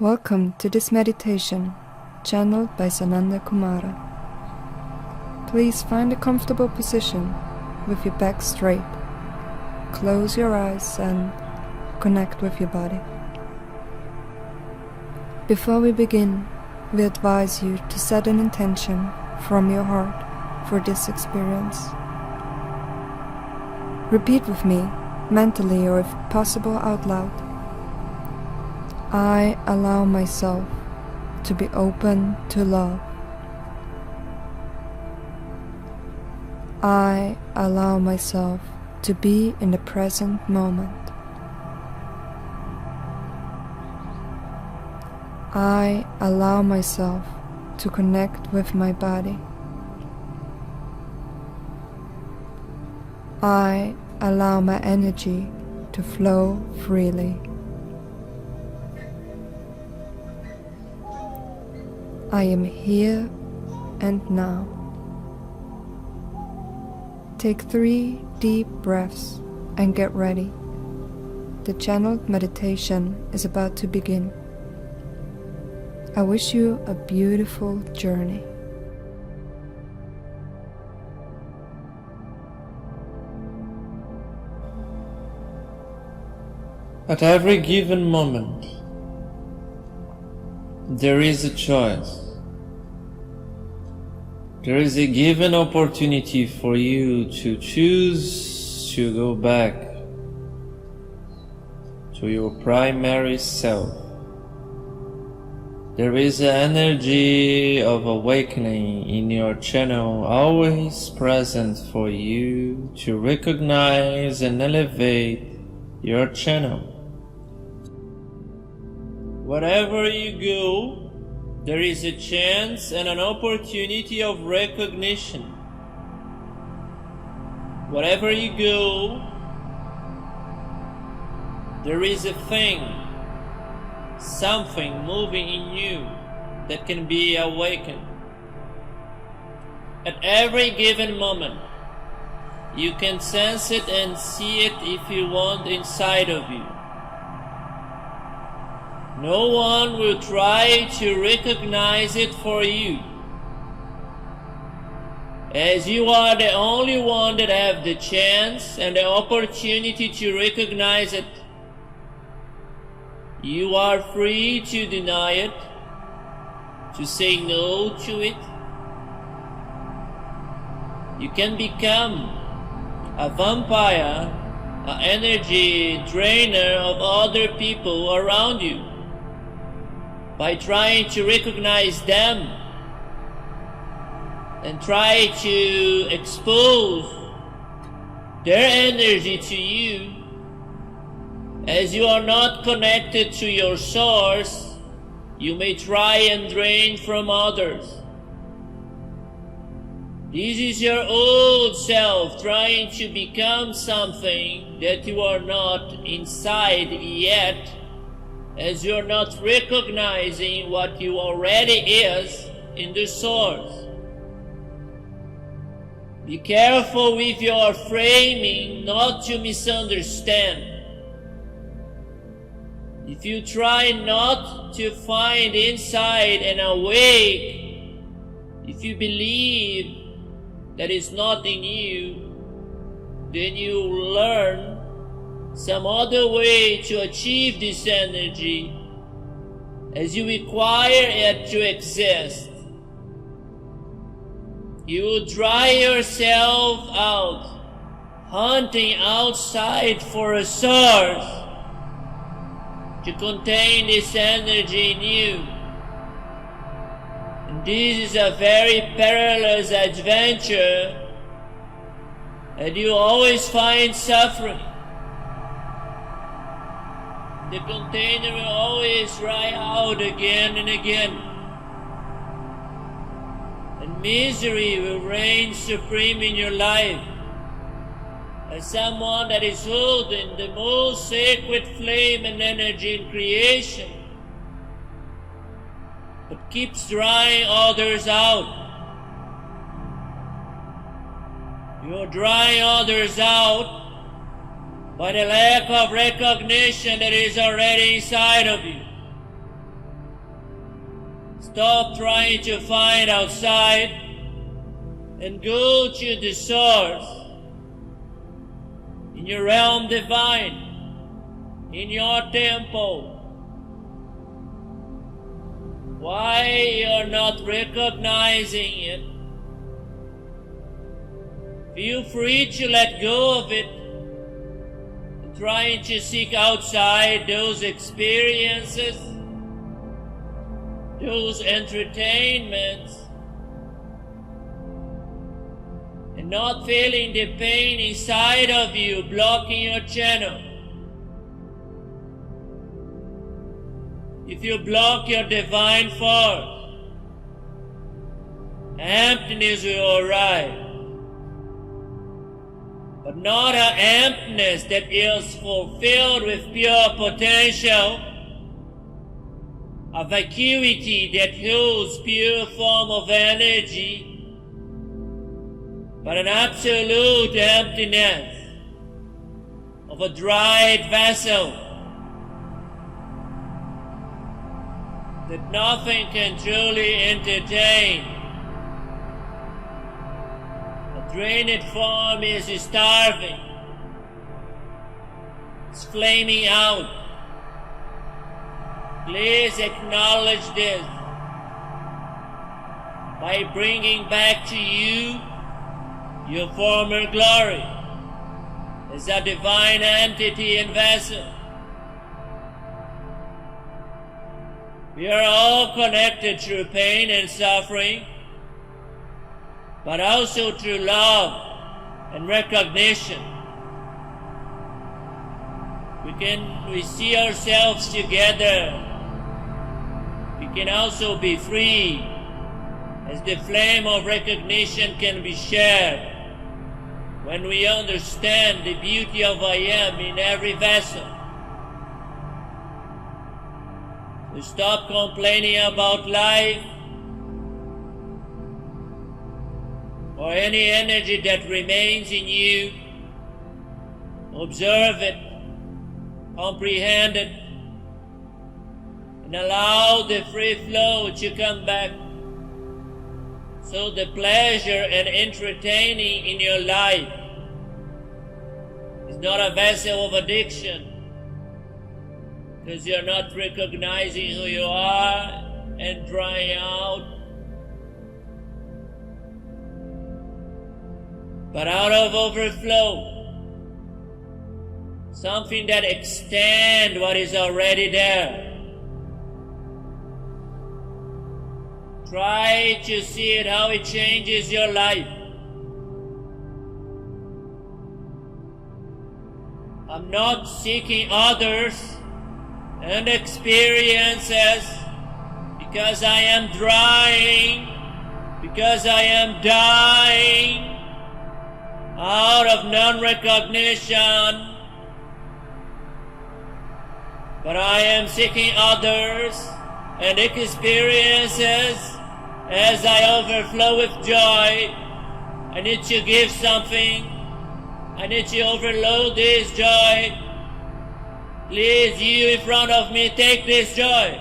Welcome to this meditation, channeled by Sananda Kumara. Please find a comfortable position with your back straight. Close your eyes and connect with your body. Before we begin, we advise you to set an intention from your heart for this experience. Repeat with me, mentally or if possible out loud. I allow myself to be open to love. I allow myself to be in the present moment. I allow myself to connect with my body. I allow my energy to flow freely. I am here and now. Take 3 deep breaths and get ready. The channeled meditation is about to begin. I wish you a beautiful journey. At every given moment, there is a choice. There is a given opportunity for you to choose to go back to your primary self. There is an energy of awakening in your channel always present for you to recognize and elevate your channel. Wherever you go, there is a chance and an opportunity of recognition. Wherever you go, there is a thing, something moving in you that can be awakened. At every given moment, you can sense it and see it if you want inside of you. No one will try to recognize it for you, as you are the only one that have the chance and the opportunity to recognize it. You are free to deny it, to say no to it. You can become a vampire, an energy drainer of other people around you, by trying to recognize them and try to expose their energy to you. As you are not connected to your source, you may try and drain from others. This is your old self trying to become something that you are not inside yet, as you are not recognizing what you already is in the source. Be careful with your framing not to misunderstand. If you try not to find inside and awake, if you believe that is not in you, then you learn some other way to achieve this energy, as you require it to exist. You will dry yourself out, hunting outside for a source to contain this energy in you. And this is a very perilous adventure, and you always find suffering. The container will always dry out again and again, and misery will reign supreme in your life. As someone that is holding the most sacred flame and energy in creation, but keeps drying others out. You're drying others out by the lack of recognition that is already inside of you. Stop trying to find outside and go to the source. In your realm divine, in your temple. Why you're not recognizing it? Feel free to let go of it. Trying to seek outside those experiences, those entertainments, and not feeling the pain inside of you blocking your channel. If you block your divine force, emptiness will arrive. But not an emptiness that is fulfilled with pure potential, a vacuity that holds pure form of energy, but an absolute emptiness of a dried vessel that nothing can truly entertain. A drained form is starving, it's flaming out. Please acknowledge this by bringing back to you your former glory as a divine entity and vessel. We are all connected through pain and suffering, but also through love and recognition. We see ourselves together. We can also be free, as the flame of recognition can be shared when we understand the beauty of I Am in every vessel. We stop complaining about life or any energy that remains in you. Observe it, comprehend it, and allow the free flow to come back. So the pleasure and entertaining in your life is not a vessel of addiction, because you're not recognizing who you are and drying out. But out of overflow, something that extends what is already there. Try to see it, how it changes your life. I'm not seeking others and experiences because I am drying, because I am dying out of non-recognition, but I am seeking others and experiences as I overflow with joy. I need to give something. I need to overload this joy. Please, you in front of me, take this joy.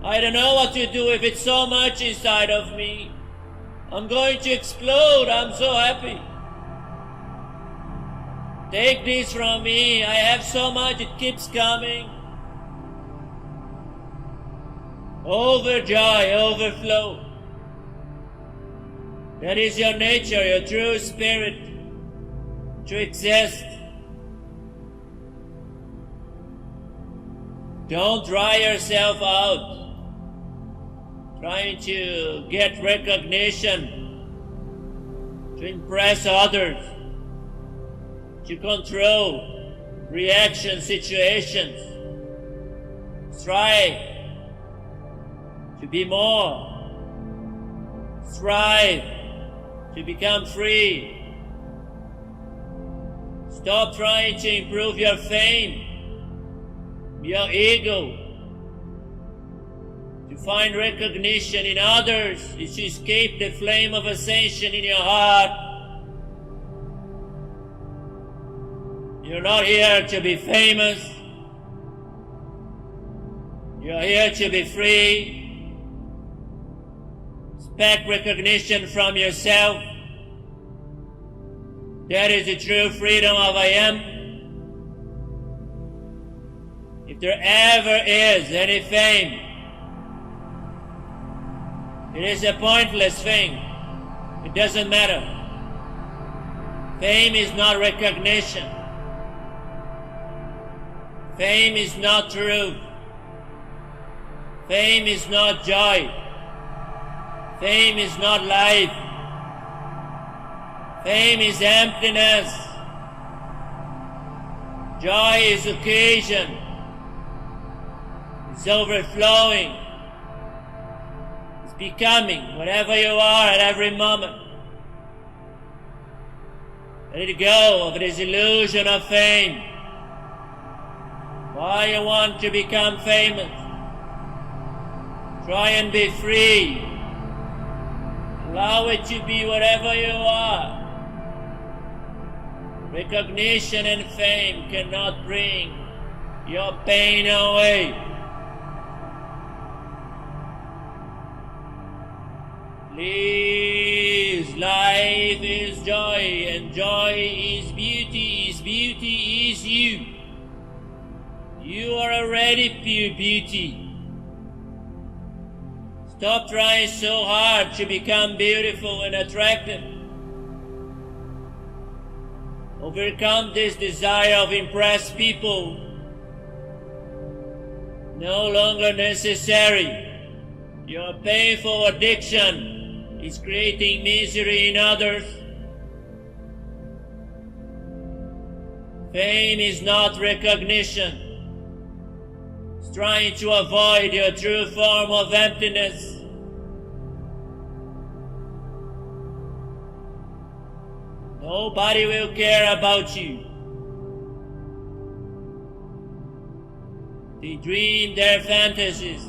I don't know what to do with it, so much inside of me. I'm going to explode. I'm so happy. Take this from me. I have so much, it keeps coming. Overjoy, overflow. That is your nature, your true spirit, to exist. Don't dry yourself out, trying to get recognition, to impress others, to control reaction situations. Strive to be more. Strive to become free. Stop trying to improve your fame, your ego. To find recognition in others is to escape the flame of ascension in your heart. You're not here to be famous. You're here to be free. expect recognition from yourself. That is the true freedom of I am. If there ever is any fame, it is a pointless thing. It doesn't matter. Fame is not recognition. Fame is not truth. Fame is not joy. Fame is not life. Fame is emptiness. Joy is occasion. It's overflowing. It's becoming whatever you are at every moment. Let go of this illusion of fame. Why you want to become famous? Try and be free. Allow it to be whatever you are. Recognition and fame cannot bring your pain away. Please, life is joy, and joy is beauty is you. You are already pure beauty. Stop trying so hard to become beautiful and attractive. Overcome this desire of impress people. No longer necessary. Your painful addiction is creating misery in others. Fame is not recognition. It's trying to avoid your true form of emptiness. Nobody will care about you. They dream their fantasies.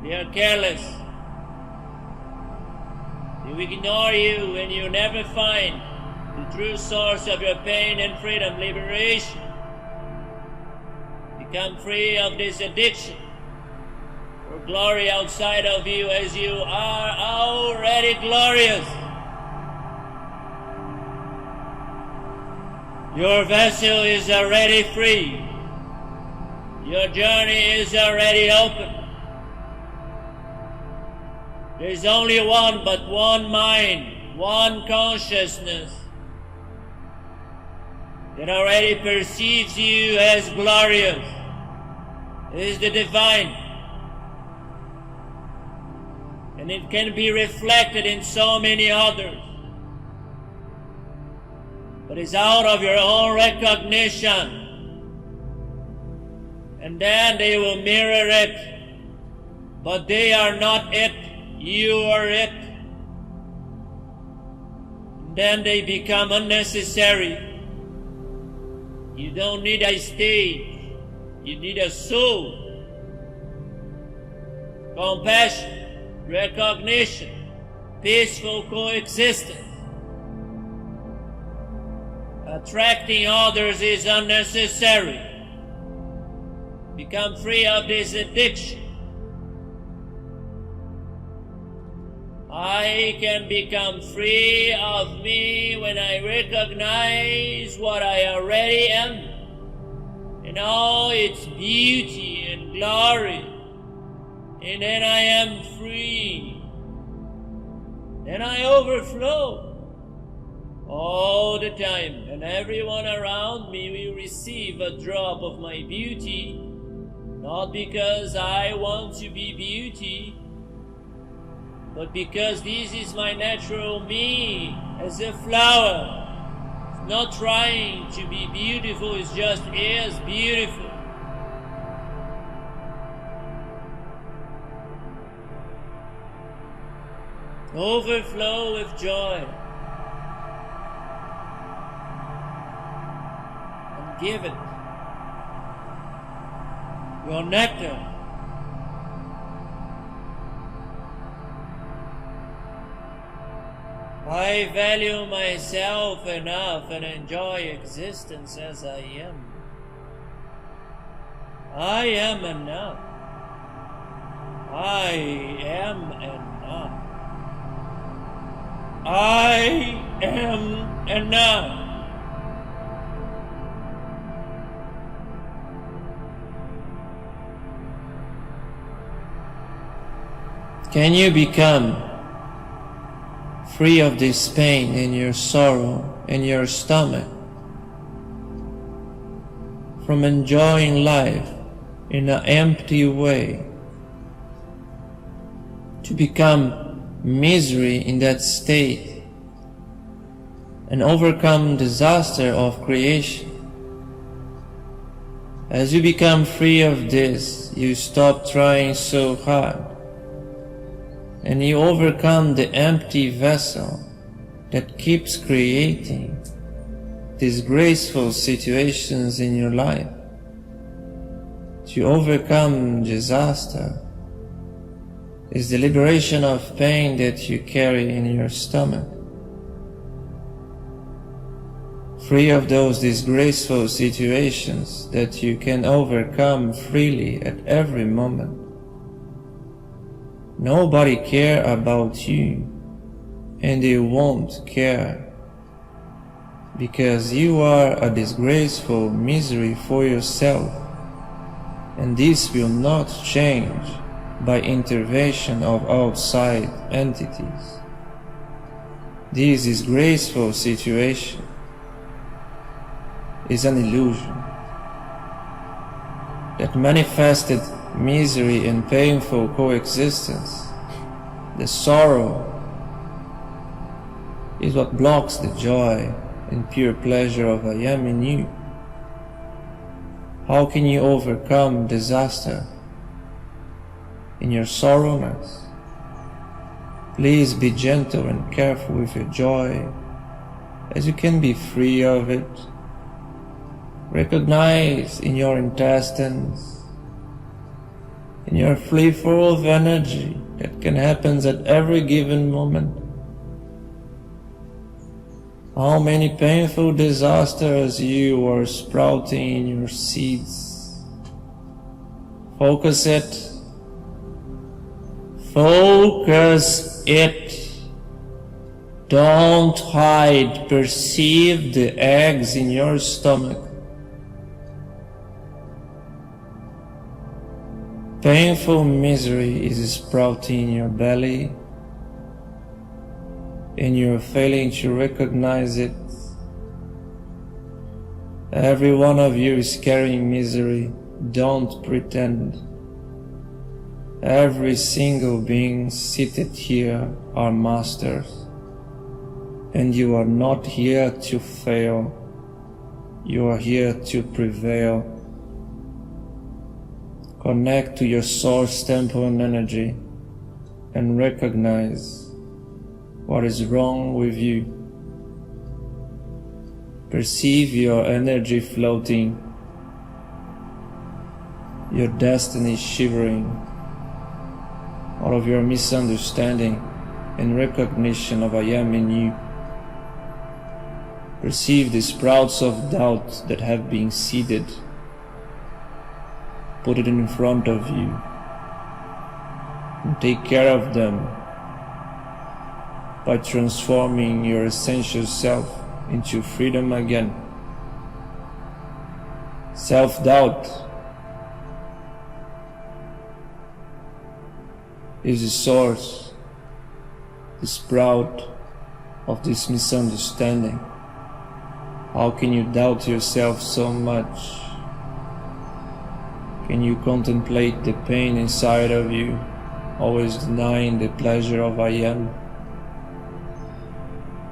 They are careless. They will ignore you, and you'll never find the true source of your pain and freedom, liberation. Become free of this addiction for glory outside of you, as you are already glorious. Your vessel is already free. Your journey is already open. There is only one but one mind, one consciousness that already perceives you as glorious. It is the divine. And it can be reflected in so many others. But it's out of your own recognition. And then they will mirror it. But they are not it. You are it. And then they become unnecessary. You don't need a stage. You need a soul. Compassion, recognition, peaceful coexistence. Attracting others is unnecessary. Become free of this addiction. I can become free of me when I recognize what I already am in all its beauty and glory. And then I am free. Then I overflow all the time, and everyone around me will receive a drop of my beauty, not because I want to be beauty, but because this is my natural me, as a flower. It's not trying to be beautiful, it just is beautiful. Overflow with joy. And give it your nectar. I value myself enough and enjoy existence as I am. I am enough. I am enough. I am enough. Can you become free of this pain in your sorrow, in your stomach, from enjoying life in an empty way, to become misery in that state and overcome disaster of creation? As you become free of this, you stop trying so hard, and you overcome the empty vessel that keeps creating disgraceful situations in your life. To overcome disaster is the liberation of pain that you carry in your stomach. Free of those disgraceful situations that you can overcome freely at every moment. Nobody cares about you, and they won't care, because you are a disgraceful misery for yourself, and this will not change by intervention of outside entities. This disgraceful situation is an illusion that manifested misery and painful coexistence. The sorrow is what blocks the joy and pure pleasure of I am in you. How can you overcome disaster in your sorrowness? Please be gentle and careful with your joy, as you can be free of it. Recognize in your intestines, in your free flow of energy that can happen at every given moment, how many painful disasters you are sprouting in your seeds. Focus it. Focus it. Don't hide. Perceive the eggs in your stomach. Painful misery is sprouting in your belly, and you're failing to recognize it. Every one of you is carrying misery. Don't pretend. Every single being seated here are masters, and you are not here to fail. You are here to prevail. Connect to your source temple and energy and recognize what is wrong with you. Perceive your energy floating, your destiny shivering, all of your misunderstanding and recognition of I am in you. Perceive the sprouts of doubt that have been seeded. Put it in front of you and take care of them by transforming your essential self into freedom again. Self-doubt is the source, the sprout of this misunderstanding. How can you doubt yourself so much? Can you contemplate the pain inside of you, always denying the pleasure of I am?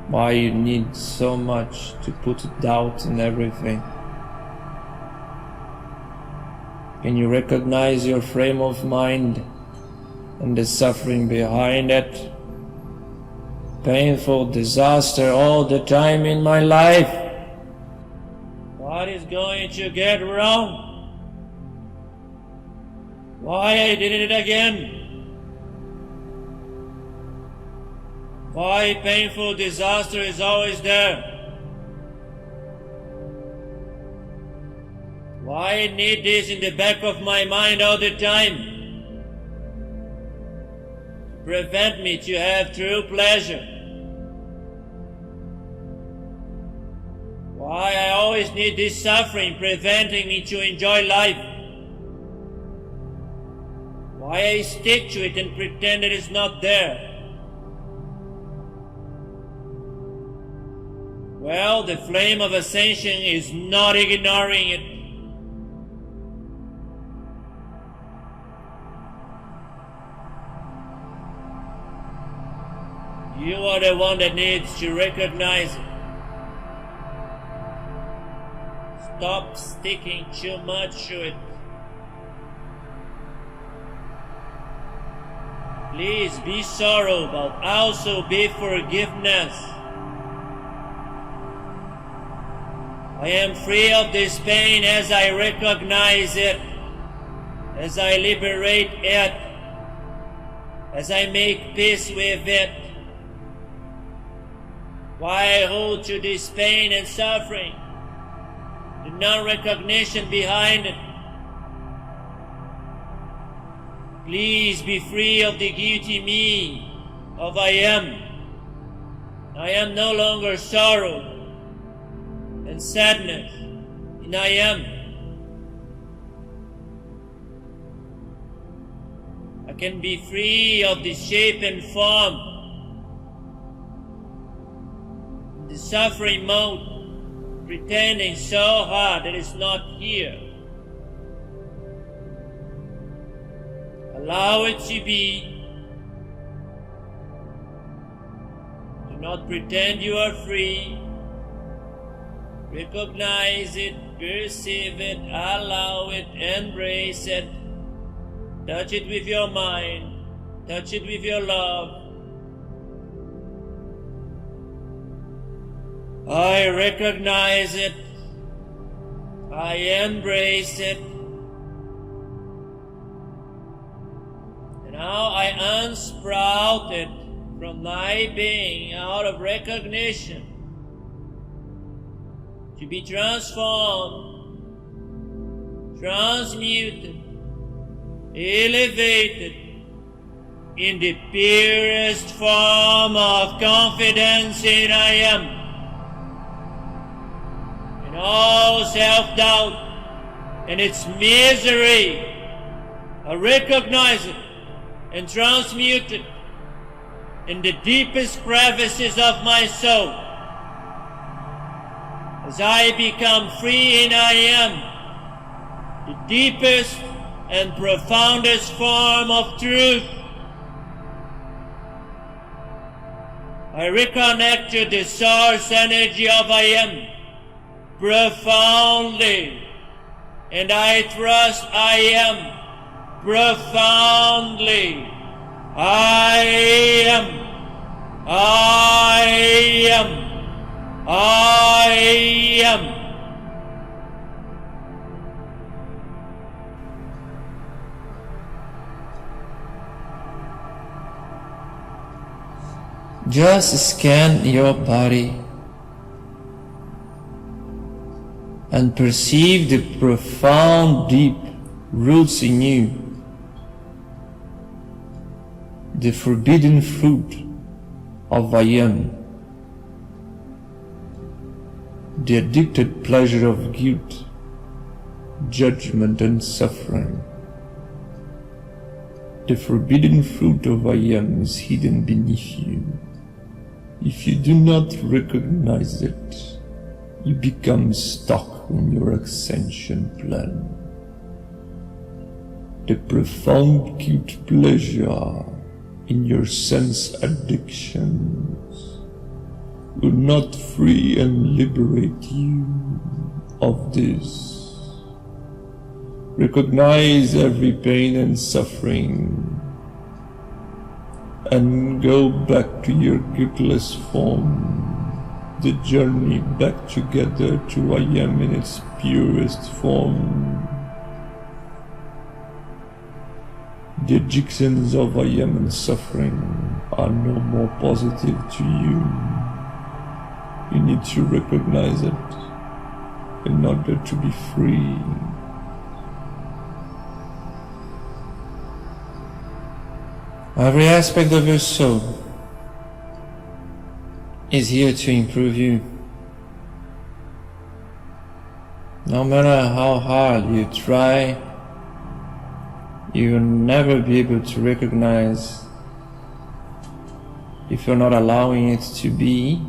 Why you need so much to put doubt in everything? Can you recognize your frame of mind and the suffering behind it? Painful disaster all the time in my life. What is going to get wrong? Why I did it again? Why painful disaster is always there? Why I need this in the back of my mind all the time? To prevent me to have true pleasure. Why I always need this suffering preventing me to enjoy life? Why I stick to it and pretend it is not there? Well, the flame of ascension is not ignoring it. You are the one that needs to recognize it. Stop sticking too much to it. Please be sorrow, but also be forgiveness. I am free of this pain as I recognize it, as I liberate it, as I make peace with it. Why I hold to this pain and suffering? The non-recognition behind it. Please be free of the guilty me, of I am. I am no longer sorrow and sadness, and I am. I can be free of the shape and form, the suffering mode, pretending so hard that it's not here. Allow it to be. Do not pretend you are free. Recognize it, perceive it, allow it, embrace it. Touch it with your mind. Touch it with your love. I recognize it. I embrace it. And now I unsprout it from my being out of recognition, to be transformed, transmuted, elevated in the purest form of confidence in I am. In all self-doubt and its misery, I recognize it and transmute it in the deepest crevices of my soul. As I become free in I am, the deepest and profoundest form of truth, I reconnect to the source energy of I am profoundly, and I trust I am profoundly. I am. I am. I am. Just scan your body and perceive the profound, deep roots in you, the forbidden fruit of I am, the addicted pleasure of guilt, judgment and suffering. The forbidden fruit of I am is hidden beneath you. If you do not recognize it, you become stuck in your ascension plan. The profound guilt pleasure in your sense addictions will not free and liberate you of this. Recognize every pain and suffering and go back to your guiltless form, the journey back together to I am in its purest form. The addictions of I am and suffering are no more positive to you. You need to recognize it in order to be free. Every aspect of your soul is here to improve you. No matter how hard you try, you will never be able to recognize if you're not allowing it to be,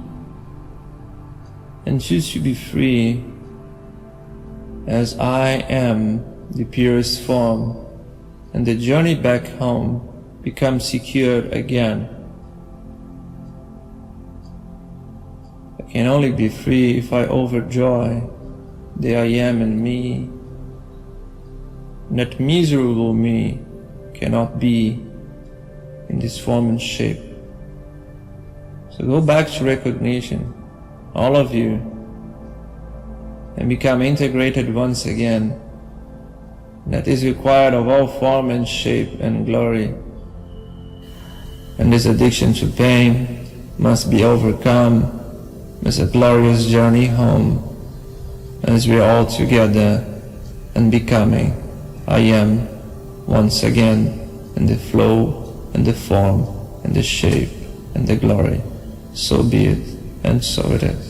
and choose to be free as I am the purest form, and the journey back home becomes secured again. I can only be free if I overjoy the I am in me. And that miserable me cannot be in this form and shape. So go back to recognition, all of you, and become integrated once again. That is required of all form and shape and glory. And this addiction to pain must be overcome as a glorious journey home, as we are all together and becoming I am once again in the flow and the form and the shape and the glory. So be it, and so it is.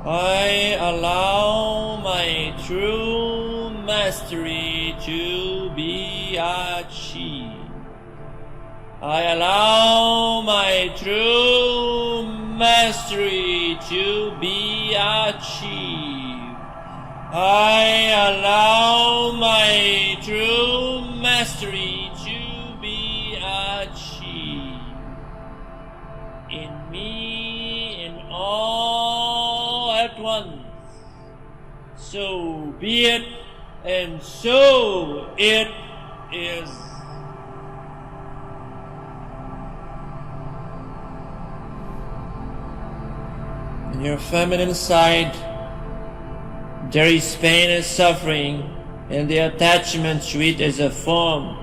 I allow my true mastery to be achieved. I allow my true mastery to be achieved. I allow my true mastery to be achieved. In me, in all at once. So be it, and so it is. In your feminine side, there is pain and suffering, and the attachment to it as a form.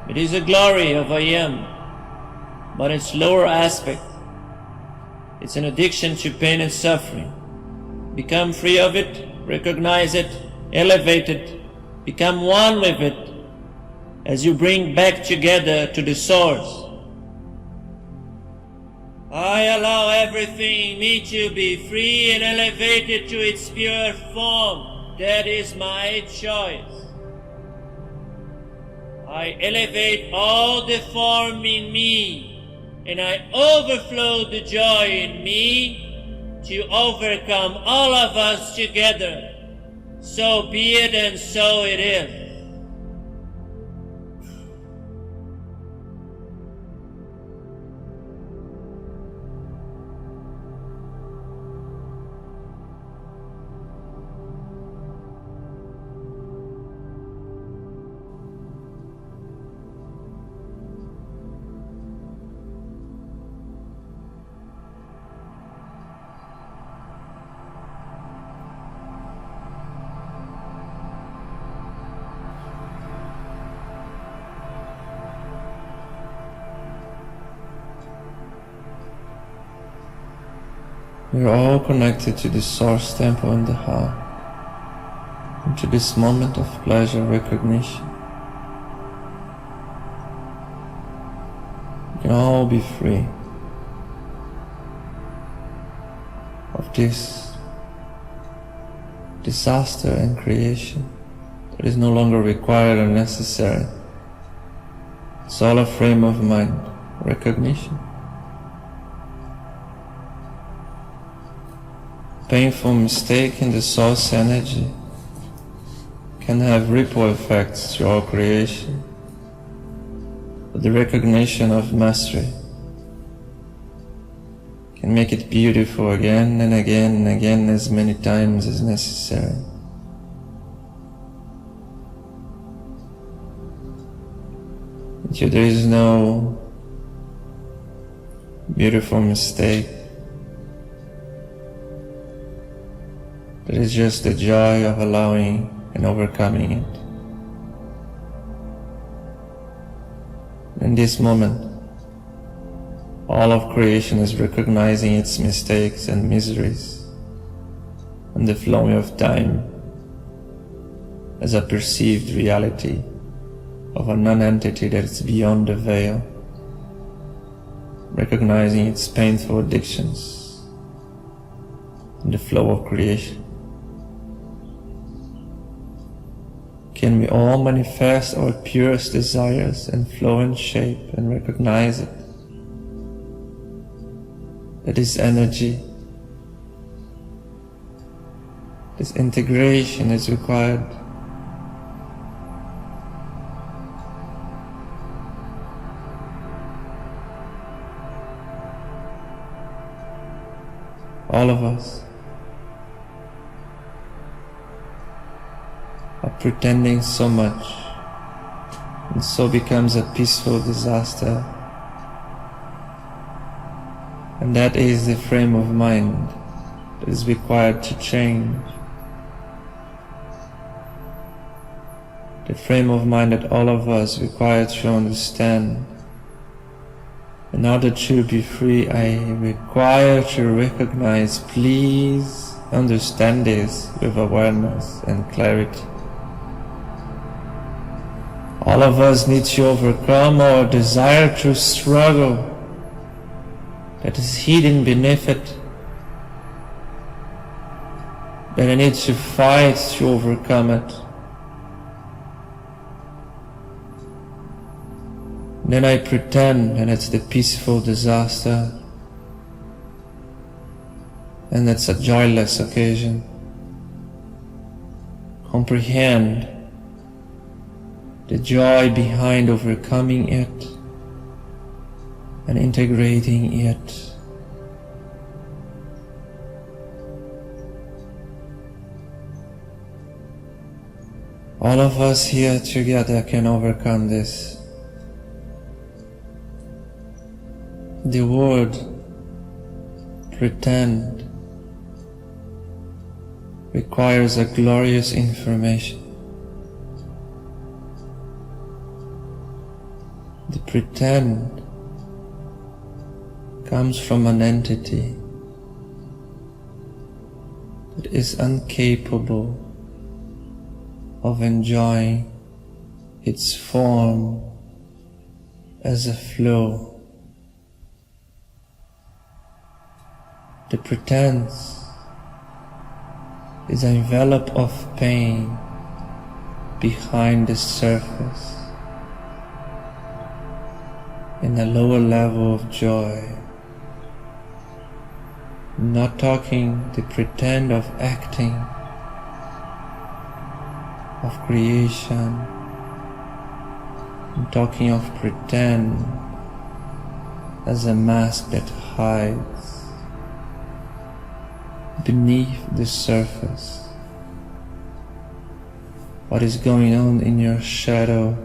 It is the glory of I am, but its lower aspect. It's an addiction to pain and suffering. Become free of it, recognize it, elevate it, become one with it, as you bring back together to the source. I allow everything in me to be free and elevated to its pure form. That is my choice. I elevate all the form in me, and I overflow the joy in me to overcome all of us together. So be it, and so it is. We're all connected to the Source Temple in the heart, and to this moment of pleasure recognition. We can all be free of this disaster and creation that is no longer required or necessary. It's all a frame of mind recognition. Painful mistake in the source energy can have ripple effects to our creation, but the recognition of mastery can make it beautiful again and again and again, as many times as necessary. Until there is no beautiful mistake, there is just the joy of allowing and overcoming it. In this moment, all of creation is recognizing its mistakes and miseries and the flowing of time as a perceived reality of a non-entity that is beyond the veil, recognizing its painful addictions in the flow of creation. Can we all manifest our purest desires and flow in shape and recognize it? That this energy, this integration is required. All of us are pretending so much, and so becomes a peaceful disaster. And that is the frame of mind that is required to change. The frame of mind that all of us require to understand. In order to be free, I require to recognize, please understand this with awareness and clarity. All of us need to overcome our desire to struggle that is hidden beneath it, that I need to fight to overcome it. Then I pretend that it's the peaceful disaster, and it's a joyless occasion. Comprehend the joy behind overcoming it and integrating it. All of us here together can overcome this. The word pretend requires a glorious information. The pretend comes from an entity that is incapable of enjoying its form as a flow. The pretense is an envelope of pain behind the surface, in a lower level of joy. I'm not talking the pretend of acting, of creation. I'm talking of pretend as a mask that hides beneath the surface what is going on in your shadow.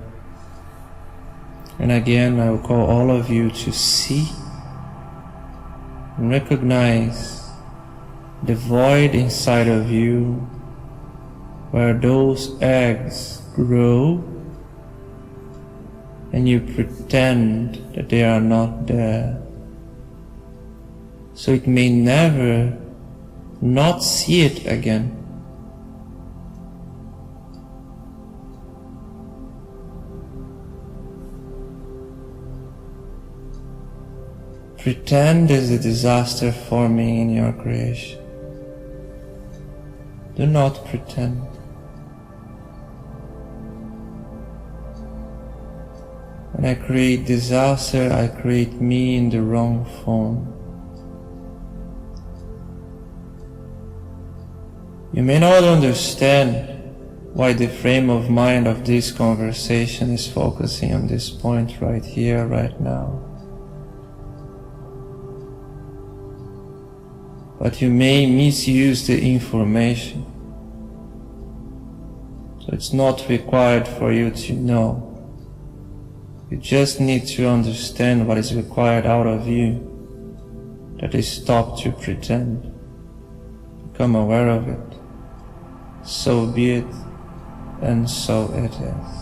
And again, I will call all of you to see and recognize the void inside of you where those eggs grow, and you pretend that they are not there, so it may never not see it again. Pretend is a disaster forming in your creation. Do not pretend. When I create disaster, I create me in the wrong form. You may not understand why the frame of mind of this conversation is focusing on this point right here, right now. But you may misuse the information. So it's not required for you to know. You just need to understand what is required out of you, that is stop to pretend. Become aware of it. So be it, and so it is.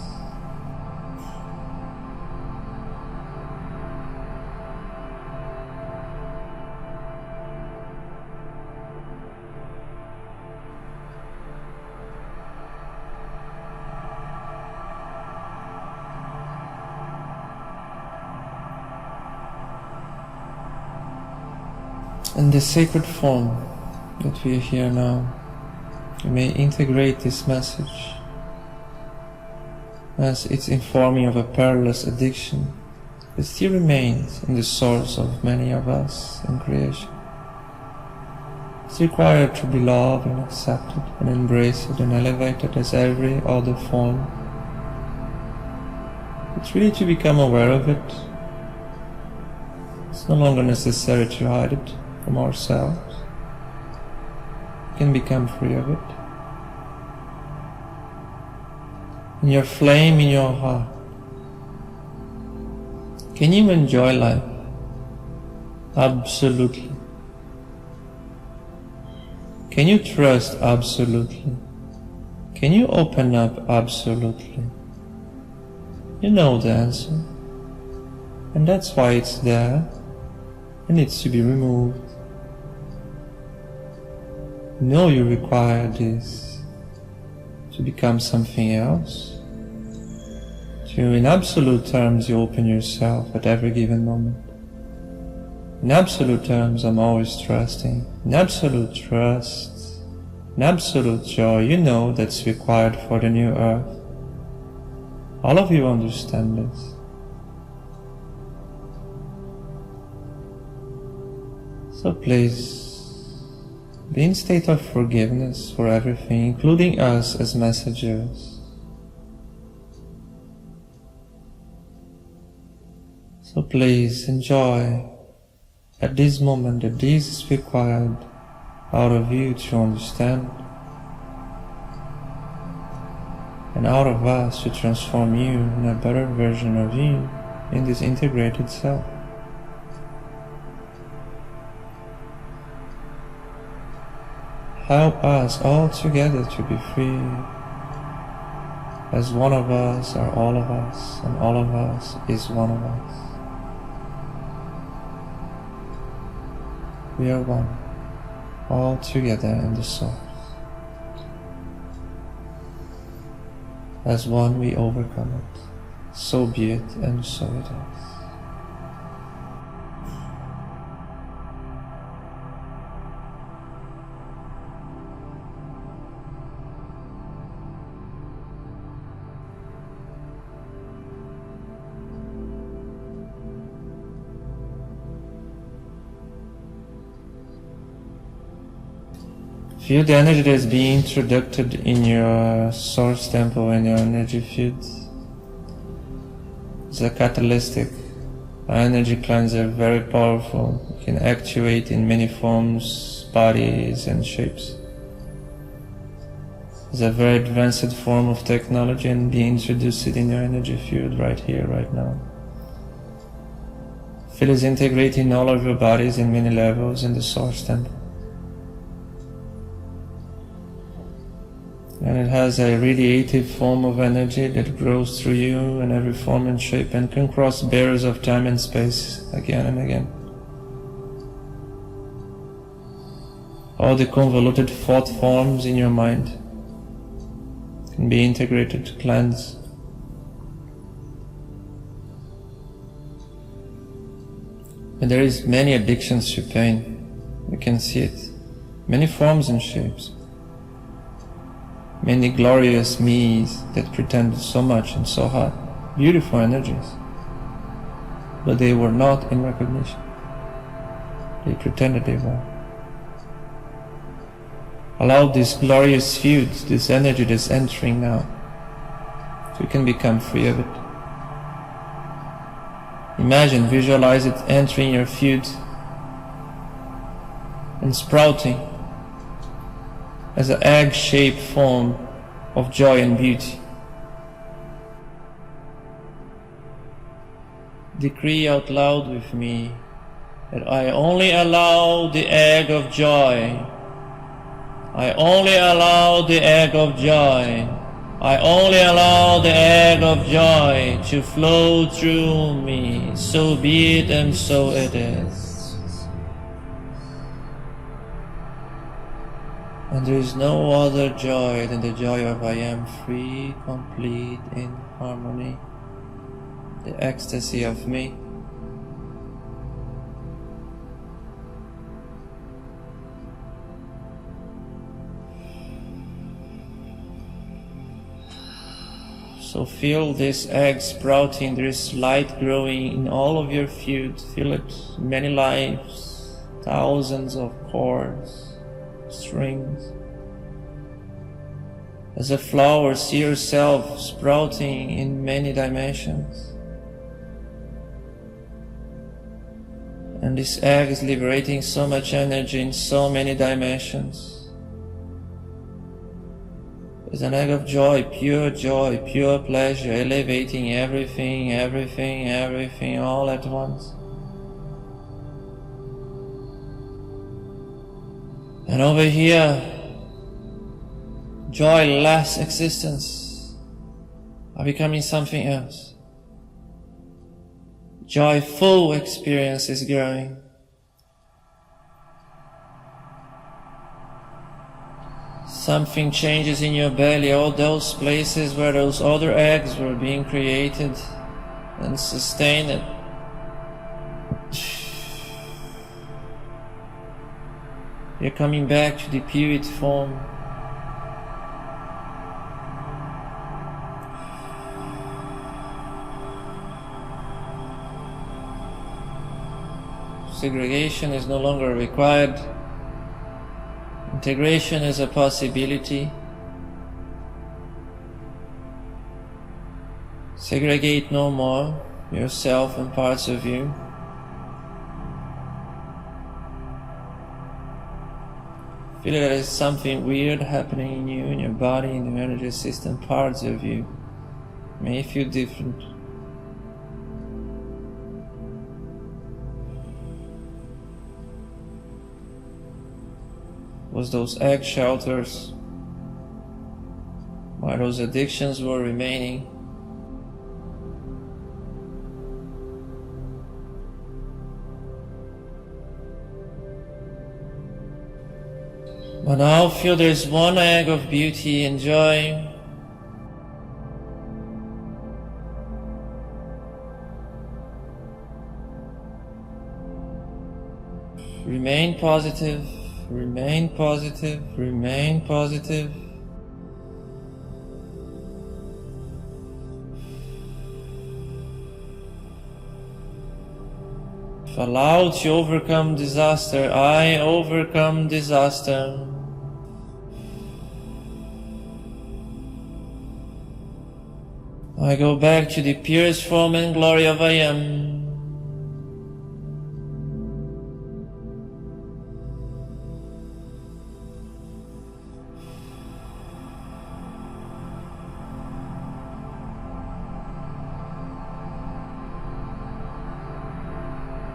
In the sacred form that we hear now, you may integrate this message as it's informing of a perilous addiction that still remains in the source of many of us in creation. It's required to be loved and accepted and embraced and elevated as every other form. It's really to become aware of it. It's no longer necessary to hide it from ourselves. We can become free of it. In your flame in your heart, can you enjoy life? Absolutely. Can you trust? Absolutely. Can you open up? Absolutely. You know the answer. And that's why it's there. It needs to be removed. You know you require this to become something else. In absolute terms, you open yourself at every given moment. In absolute terms, I'm always trusting. In absolute trust, in absolute joy, you know that's required for the new earth. All of you understand this. So please, be in state of forgiveness for everything, including us as messengers. So please enjoy at this moment that this is required out of you to understand, and out of us to transform you in a better version of you in this integrated self. Help us all together to be free, as one of us are all of us, and all of us is one of us. We are one, all together in the source. As one we overcome it. So be it, and so it is. Feel the energy that is being introduced in your source temple and your energy field. It's a catalytic, energy cleanser, very powerful. You can actuate in many forms, bodies and shapes. It's a very advanced form of technology and being introduced in your energy field right here, right now. Feel it integrating all of your bodies in many levels in the source temple. And it has a radiative form of energy that grows through you in every form and shape and can cross barriers of time and space again and again. All the convoluted thought forms in your mind can be integrated to cleanse. And there is many addictions to pain. You can see it. Many forms and shapes. Many glorious me's that pretended so much and so hard, beautiful energies, but they were not in recognition. They pretended they were. Allow this glorious field, this energy that's entering now, so you can become free of it. Imagine, visualize it entering your field and sprouting as an egg-shaped form of joy and beauty. Decree out loud with me that I only allow the egg of joy. I only allow the egg of joy. I only allow the egg of joy to flow through me. So be it, and so it is. And there is no other joy than the joy of I am free, complete, in harmony, the ecstasy of me. So feel this egg sprouting, there is light growing in all of your field. Feel it, many lives, thousands of cords, strings. As a flower, see yourself sprouting in many dimensions. And this egg is liberating so much energy in so many dimensions. It's an egg of joy, pure pleasure, elevating everything, everything, everything all at once. And over here, joyless existence are becoming something else. Joyful experience is growing. Something changes in your belly, all those places where those other eggs were being created and sustained. You're coming back to the purity form. Segregation is no longer required. Integration is a possibility. Segregate no more yourself and parts of you. Feel that there is something weird happening in you, in your body, in the energy system. Parts of you may feel different. Was those egg shelters why those addictions were remaining. But now feel there's one egg of beauty and joy. Remain positive, remain positive, remain positive. Allow to overcome disaster. I overcome disaster. I go back to the purest form and glory of I am.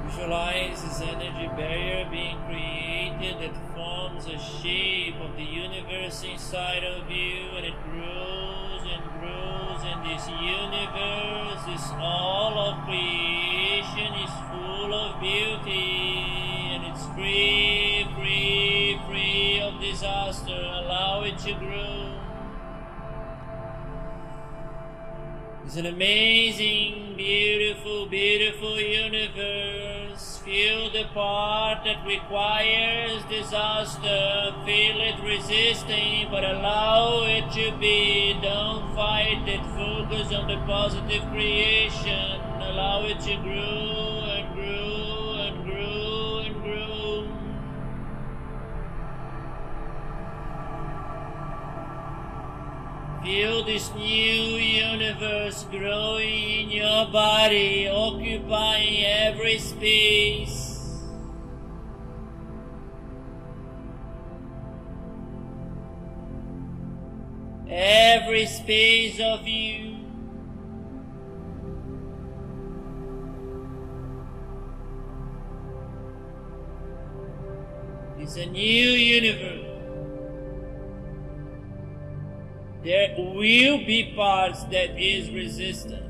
Visualize this energy barrier being created that forms a shape of the universe inside of you, and it grows and grows, and this universe, this all of creation is full of beauty, and it's free, free, free of disaster. Allow it to grow. It's an amazing, beautiful, beautiful universe. Feel the part that requires disaster. Feel it resisting, but allow it to be. Don't fight it. Focus on the positive creation. Allow it to grow and grow and grow and grow. Feel this new universe growing in your body, occupying every space. Every space of you. It's a new universe. There will be parts that is resistant.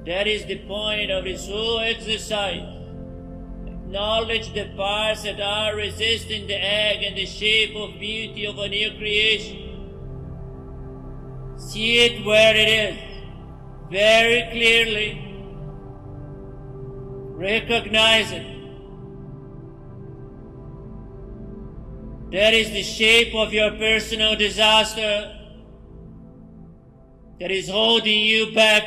That is the point of this whole exercise. Acknowledge the parts that are resisting the egg and the shape of beauty of a new creation. See it where it is, very clearly. Recognize it. That is the shape of your personal disaster. that is holding you back.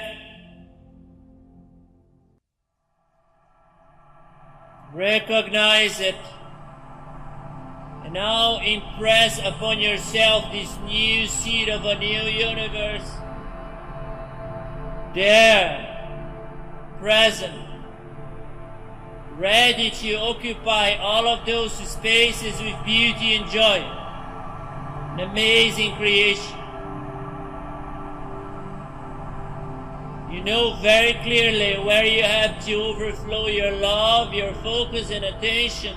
Recognize it. And now impress upon yourself this new seed of a new universe. There, present, ready to occupy all of those spaces with beauty and joy. An amazing creation. You know very clearly where you have to overflow your love, your focus and attention,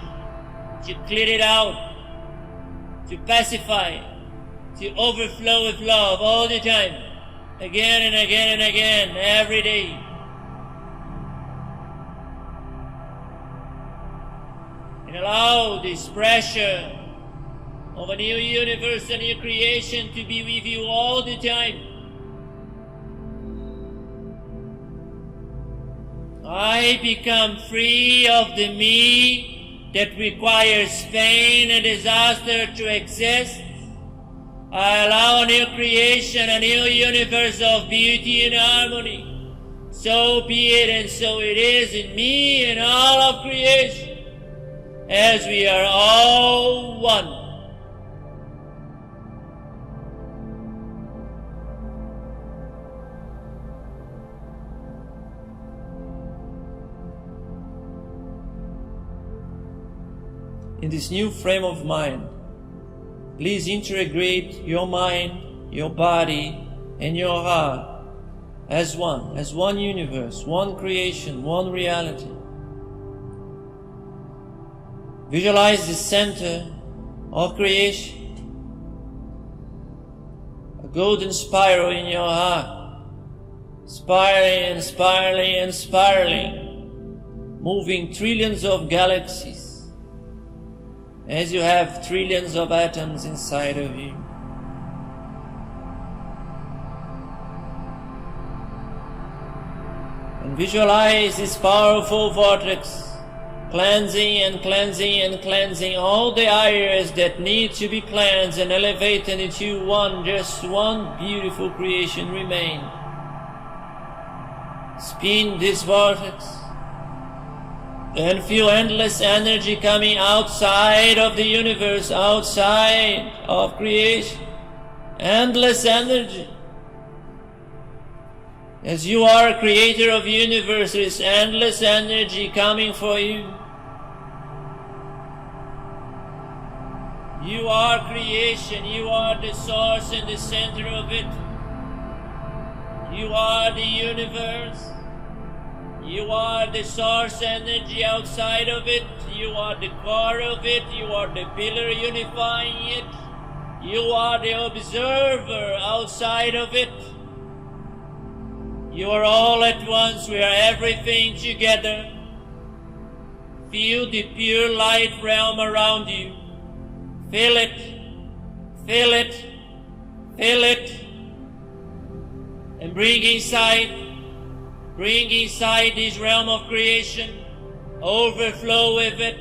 to clear it out, to pacify, to overflow with love all the time, again and again and again, every day. And allow this pressure of a new universe, a new creation to be with you all the time. I become free of the me that requires pain and disaster to exist. I allow a new creation, a new universe of beauty and harmony. So be it, and so it is in me and all of creation, as we are all one. In this new frame of mind, please integrate your mind, your body, and your heart as one universe, one creation, one reality. Visualize the center of creation, a golden spiral in your heart, spiraling and spiraling and spiraling, moving trillions of galaxies, as you have trillions of atoms inside of you. And visualize this powerful vortex, cleansing and cleansing and cleansing all the areas that need to be cleansed and elevated into one, just one beautiful creation remain. Spin this vortex and feel endless energy coming outside of the universe, outside of creation. Endless energy. As you are a creator of universe, there is endless energy coming for you. You are creation, you are the source and the center of it. You are the universe. You are the source energy outside of it. You are the core of it. You are the pillar unifying it. You are the observer outside of it. You are all at once. We are everything together. Feel the pure light realm around you. Feel it. Feel it. Feel it. And bring inside this realm of creation, overflow with it.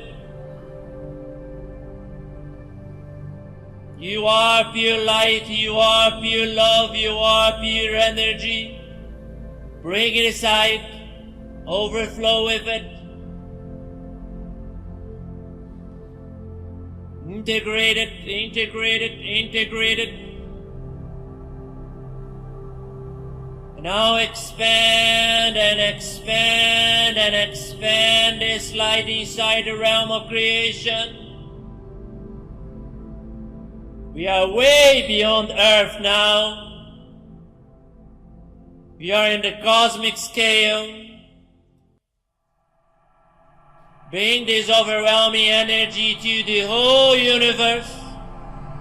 You are pure light, you are pure love, you are pure energy. Bring it aside, overflow with it. Integrate it, integrate it, integrate it. Now expand and expand and expand this light inside the realm of creation. We are way beyond Earth now. We are in the cosmic scale. Bring this overwhelming energy to the whole universe.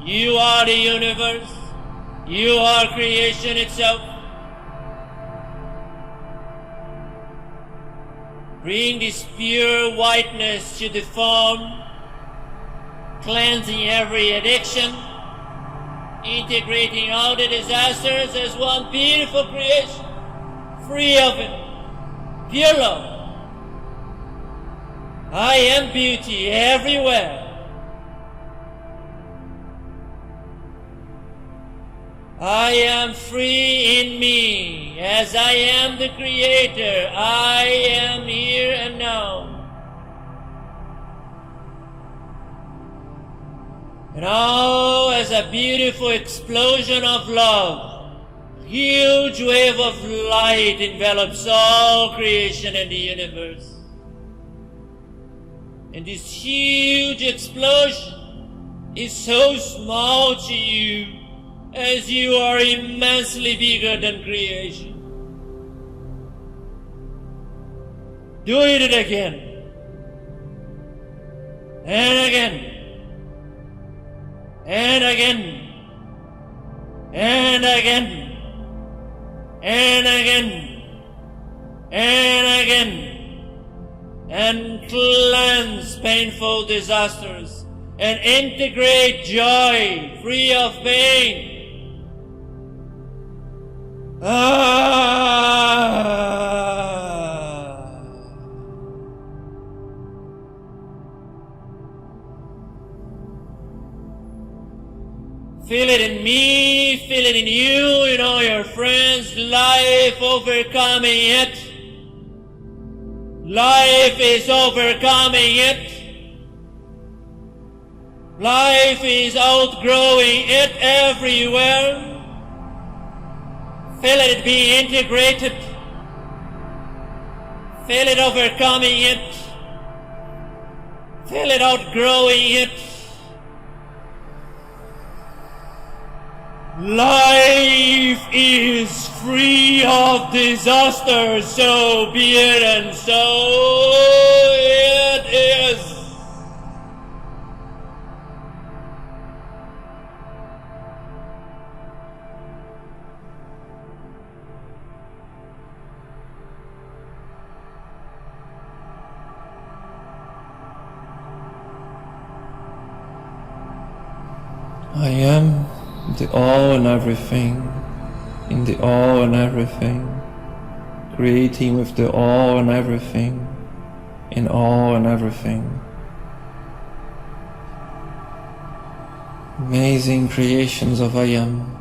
You are the universe. You are creation itself. Bring this pure whiteness to the form, cleansing every addiction, integrating all the disasters as one beautiful creation, free of it, pure love. I am beauty everywhere. I am free in me, as I am the Creator. I am here and now. And now, as a beautiful explosion of love, a huge wave of light envelops all creation and the universe. And this huge explosion is so small to you, as you are immensely bigger than creation. Do it again. And again. And again. And again. And again. And again. And cleanse painful disasters. And integrate joy free of pain. Feel it in me, feel it in you, in all your friends. Life overcoming it. Life is overcoming it. Life is outgrowing it everywhere. Feel it being integrated. Feel it overcoming it. Feel it outgrowing it. Life is free of disaster, so be it, and so it is. I am the all and everything, in the all and everything, creating with the all and everything, in all and everything. Amazing creations of I am,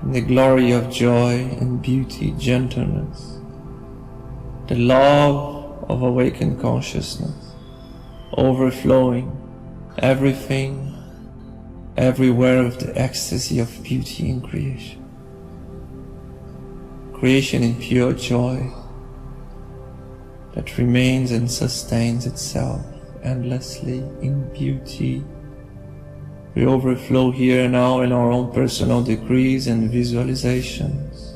in the glory of joy and beauty, gentleness, the love of awakened consciousness, overflowing everything, everywhere of the ecstasy of beauty in creation. Creation in pure joy that remains and sustains itself endlessly in beauty. We overflow here and now in our own personal decrees and visualizations.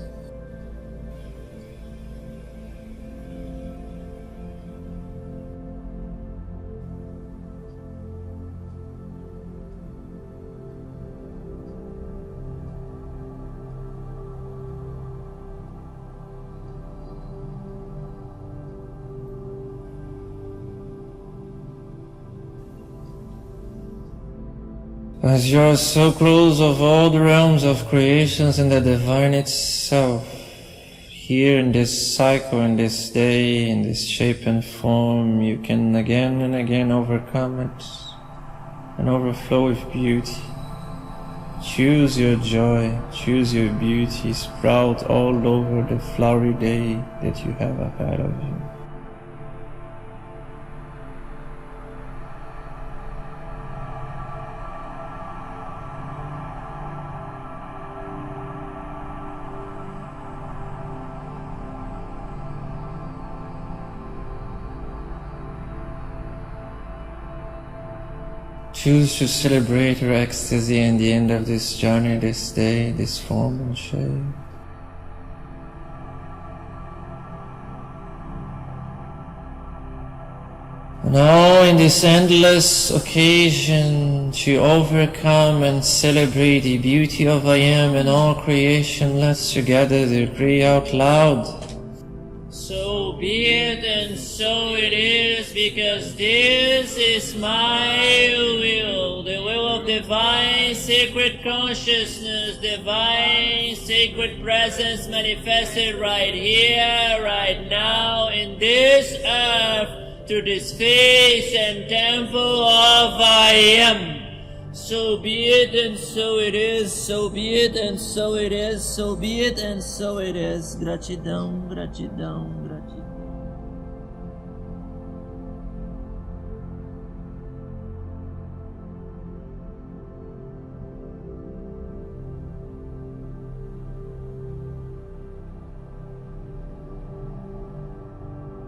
As you are so close of all the realms of creations and the divine itself, here in this cycle, in this day, in this shape and form, you can again and again overcome it and overflow with beauty. Choose your joy, choose your beauty, sprout all over the flowery day that you have ahead of you. Choose to celebrate your ecstasy in the end of this journey, this day, this form and shape. Now in this endless occasion to overcome and celebrate the beauty of I Am in all creation, let's together decree out loud. So be it, and so it is, because this is my will, the will of divine sacred consciousness, divine sacred presence manifested right here, right now, in this earth, through this face and temple of I Am. So be it, and so it is. So be it, and so it is. So be it, and so it is. Gratidão, gratidão, gratidão.